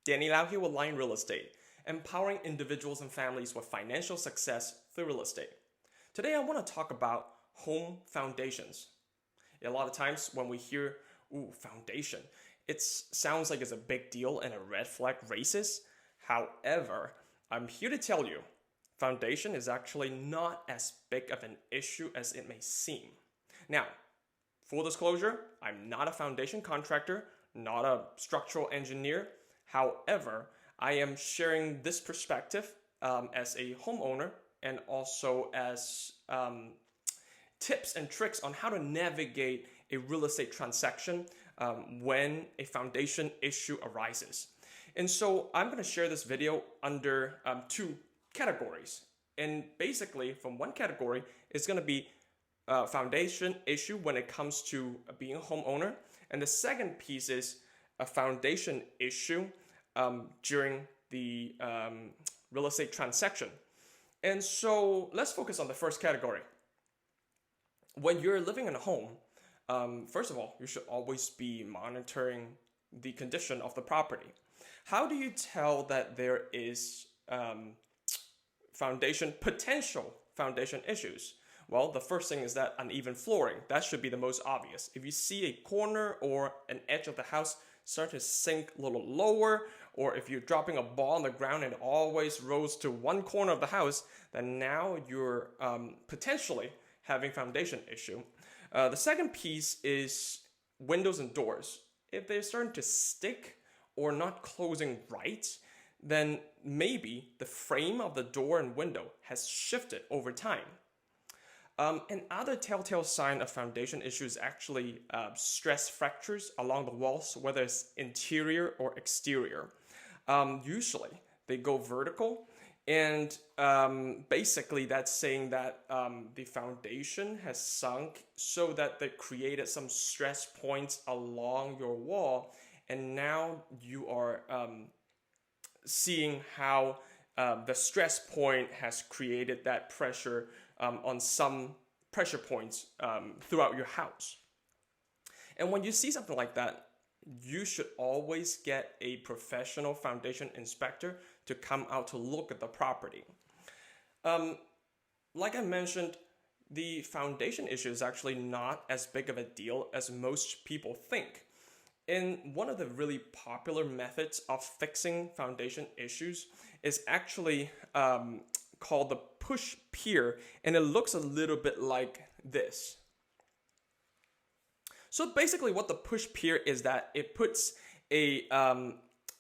dannylau here with Lion Real Estate, empowering individuals and families with financial success through real estate. Today I want to talk about home foundations. A lot of times when we hear, foundation, it sounds like it's a big deal and a red flag raises. However, I'm here to tell you, foundation is actually not as big of an issue as it may seem. Now, full disclosure, I'm not a foundation contractor, not a structural engineer. However, I am sharing this perspective as a homeowner and also as tips and tricks on how to navigate a real estate transaction when a foundation issue arises. And so I'm going to share this video under two categories. And basically, from one category, it's going to be a foundation issue when it comes to being a homeowner. And the second piece is a foundation issue during the real estate transaction. And so let's focus on the first category. When you're living in a home, first of all, you should always be monitoring the condition of the property. How do you tell that there is potential foundation issues? Well, the first thing is that uneven flooring. That should be the most obvious. If you see a corner or an edge of the house start to sink a little lower, or if you're dropping a ball on the ground and it always rolls to one corner of the house, then now you're potentially having foundation issue. The second piece is windows and doors. If they're starting to stick or not closing right, then maybe the frame of the door and window has shifted over time. Another telltale sign of foundation issues is actually stress fractures along the walls, whether it's interior or exterior. Usually they go vertical, and basically that's saying that the foundation has sunk so that they created some stress points along your wall, and now you are seeing how the stress point has created that pressure on some pressure points throughout your house. And when you see something like that, you should always get a professional foundation inspector to come out to look at the property. Like I mentioned, the foundation issue is actually not as big of a deal as most people think. And one of the really popular methods of fixing foundation issues is actually called the push pier, and it looks a little bit like this. So basically what the push pier is that it puts a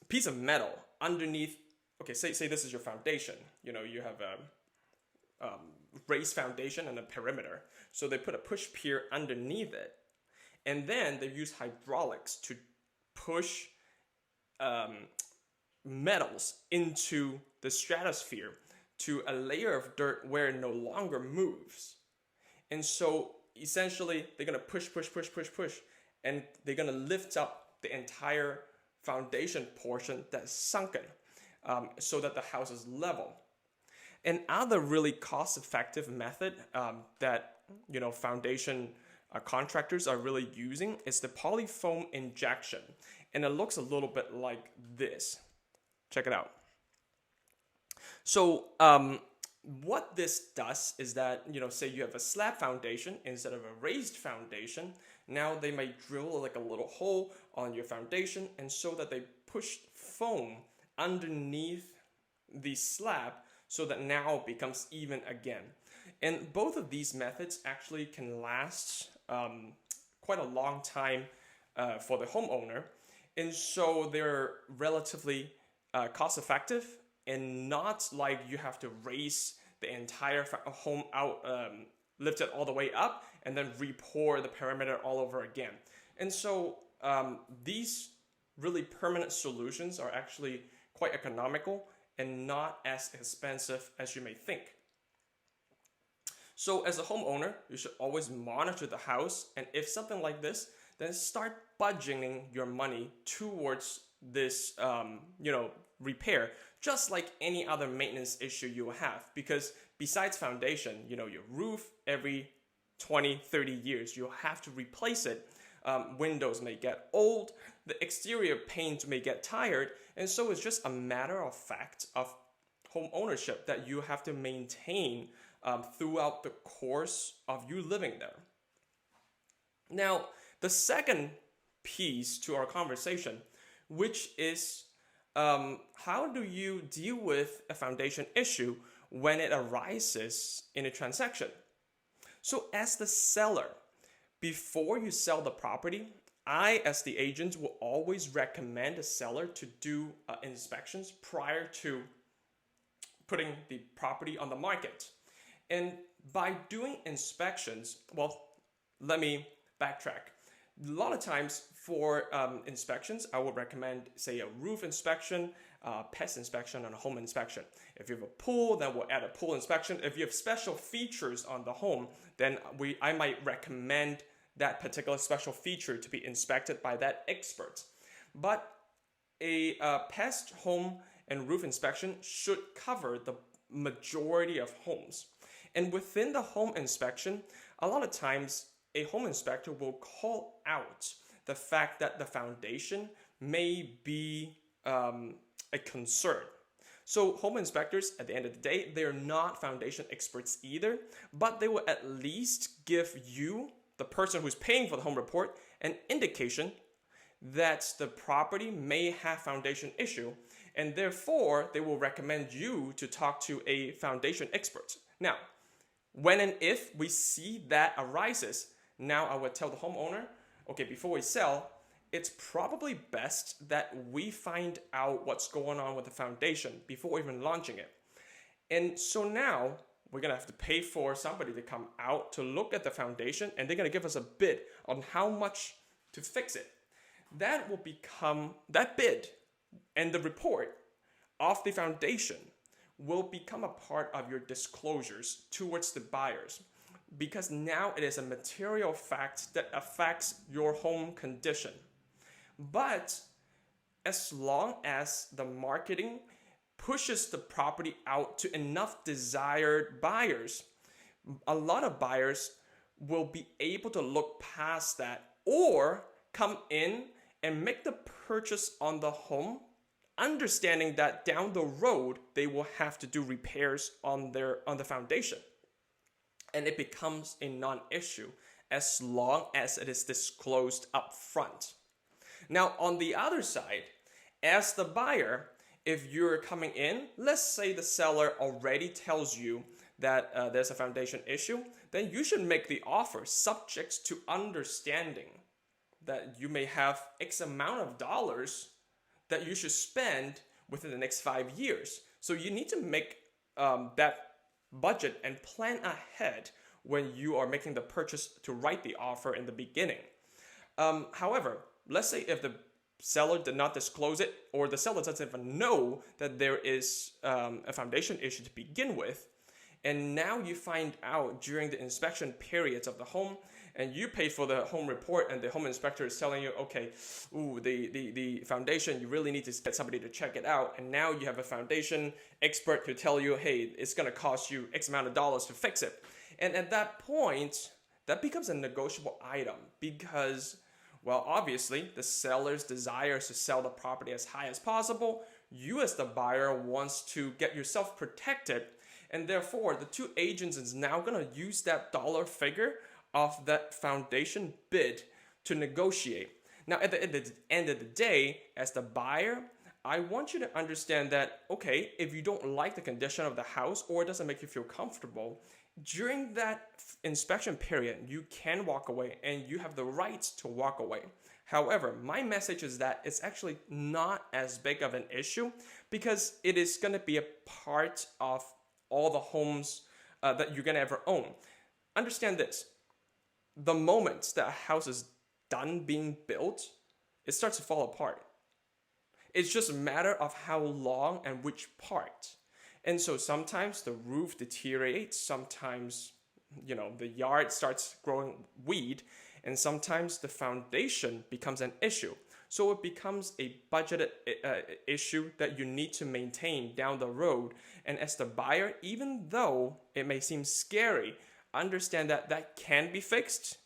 piece of metal underneath. Okay, say this is your foundation. You know, you have a raised foundation and a perimeter. So they put a push pier underneath it, and then they use hydraulics to push metals into the stratosphere to a layer of dirt where it no longer moves. And so essentially they're going to push, and they're going to lift up the entire foundation portion that's sunken so that the house is level. Another really cost-effective method that foundation contractors are really using is the Polyfoam injection, and it looks a little bit like this. Check it out. So what this does is that, say you have a slab foundation instead of a raised foundation. Now they might drill like a little hole on your foundation, and so that they push foam underneath the slab so that now it becomes even again. And both of these methods actually can last quite a long time for the homeowner. And so they're relatively cost effective, and not like you have to raise the entire home out, lift it all the way up, and then re-pour the perimeter all over again. And so these really permanent solutions are actually quite economical and not as expensive as you may think. So as a homeowner, you should always monitor the house, and if something like this, then start budgeting your money towards this repair, just like any other maintenance issue you will have. Because besides foundation, your roof, every 20, 30 years, you'll have to replace it. windows may get old, the exterior paint may get tired, and so it's just a matter of fact of home ownership that you have to maintain throughout the course of you living there. Now, the second piece to our conversation, which is how do you deal with a foundation issue when it arises in a transaction? So as the seller, before you sell the property, I, as the agent, will always recommend the seller to do inspections prior to putting the property on the market. And by doing inspections, well, let me backtrack. A lot of times for inspections, I would recommend, say, a roof inspection, pest inspection, and a home inspection. If you have a pool, then we'll add a pool inspection. If you have special features on the home, then I might recommend that particular special feature to be inspected by that expert. But a pest, home, and roof inspection should cover the majority of homes. And within the home inspection, a lot of times a home inspector will call out the fact that the foundation may be a concern. So home inspectors, at the end of the day, they're not foundation experts either, but they will at least give you, the person who's paying for the home report, an indication that the property may have foundation issue, and therefore they will recommend you to talk to a foundation expert. Now, when and if we see that arises, now I would tell the homeowner, okay, before we sell, it's probably best that we find out what's going on with the foundation before even launching it. And so now we're going to have to pay for somebody to come out to look at the foundation, and they're going to give us a bid on how much to fix it. That will become, that bid and the report of the foundation will become a part of your disclosures towards the buyers, because now it is a material fact that affects your home condition. But as long as the marketing pushes the property out to enough desired buyers, a lot of buyers will be able to look past that or come in and make the purchase on the home, understanding that down the road they will have to do repairs on the foundation. And it becomes a non-issue as long as it is disclosed up front. Now, on the other side, as the buyer, if you're coming in, let's say the seller already tells you that there's a foundation issue, then you should make the offer subject to understanding that you may have X amount of dollars that you should spend within the next 5 years. So you need to make that budget and plan ahead when you are making the purchase to write the offer in the beginning. However, let's say if the seller did not disclose it, or the seller doesn't even know that there is a foundation issue to begin with, and now you find out during the inspection periods of the home, and you pay for the home report, and the home inspector is telling you, okay, the foundation, you really need to get somebody to check it out, and now you have a foundation expert to tell you, hey, it's going to cost you X amount of dollars to fix it. And at that point, that becomes a negotiable item because, well, obviously, the seller's desires to sell the property as high as possible. You as the buyer wants to get yourself protected, and therefore the two agents is now going to use that dollar figure of that foundation bid to negotiate. Now, at the end of the day, as the buyer, I want you to understand that, okay, if you don't like the condition of the house or it doesn't make you feel comfortable, during that inspection period, you can walk away and you have the right to walk away. However, my message is that it's actually not as big of an issue because it is going to be a part of all the homes that you're going to ever own. Understand this. The moment that a house is done being built, it starts to fall apart. It's just a matter of how long and which part. And so sometimes the roof deteriorates, sometimes, the yard starts growing weed, and sometimes the foundation becomes an issue. So it becomes a budgeted issue that you need to maintain down the road. And as the buyer, even though it may seem scary, understand that that can be fixed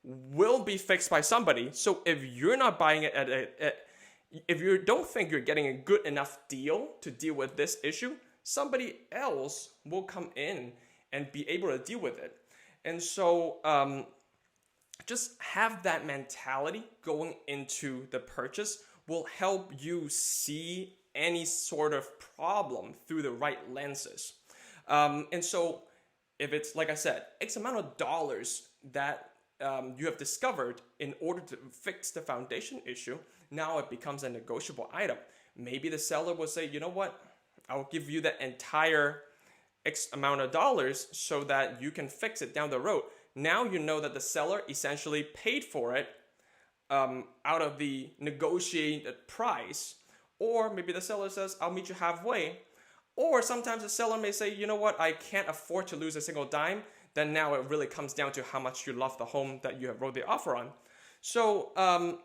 will be fixed by somebody. So if you're not buying it if you don't think you're getting a good enough deal to deal with this issue, somebody else will come in and be able to deal with it. And so just have that mentality going into the purchase will help you see any sort of problem through the right lenses. And so if it's, like I said, X amount of dollars that you have discovered in order to fix the foundation issue, now it becomes a negotiable item. Maybe the seller will say, you know what, I'll give you the entire X amount of dollars so that you can fix it down the road. Now you know that the seller essentially paid for it out of the negotiated price. Or maybe the seller says, I'll meet you halfway. Or sometimes the seller may say, you know what, I can't afford to lose a single dime. Then now it really comes down to how much you love the home that you have wrote the offer on. So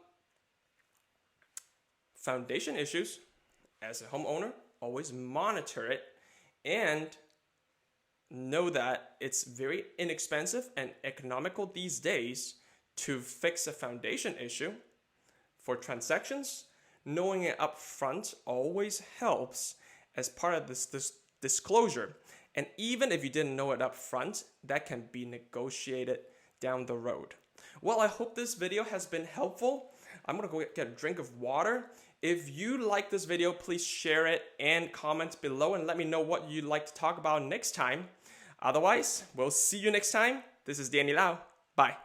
foundation issues, as a homeowner, always monitor it and know that it's very inexpensive and economical these days to fix a foundation issue. For transactions, knowing it up front always helps as part of this disclosure. And even if you didn't know it up front, that can be negotiated down the road. Well, I hope this video has been helpful. I'm gonna go get a drink of water. If you like this video, please share it and comment below and let me know what you'd like to talk about next time. Otherwise, we'll see you next time. This is Danny Lau. Bye.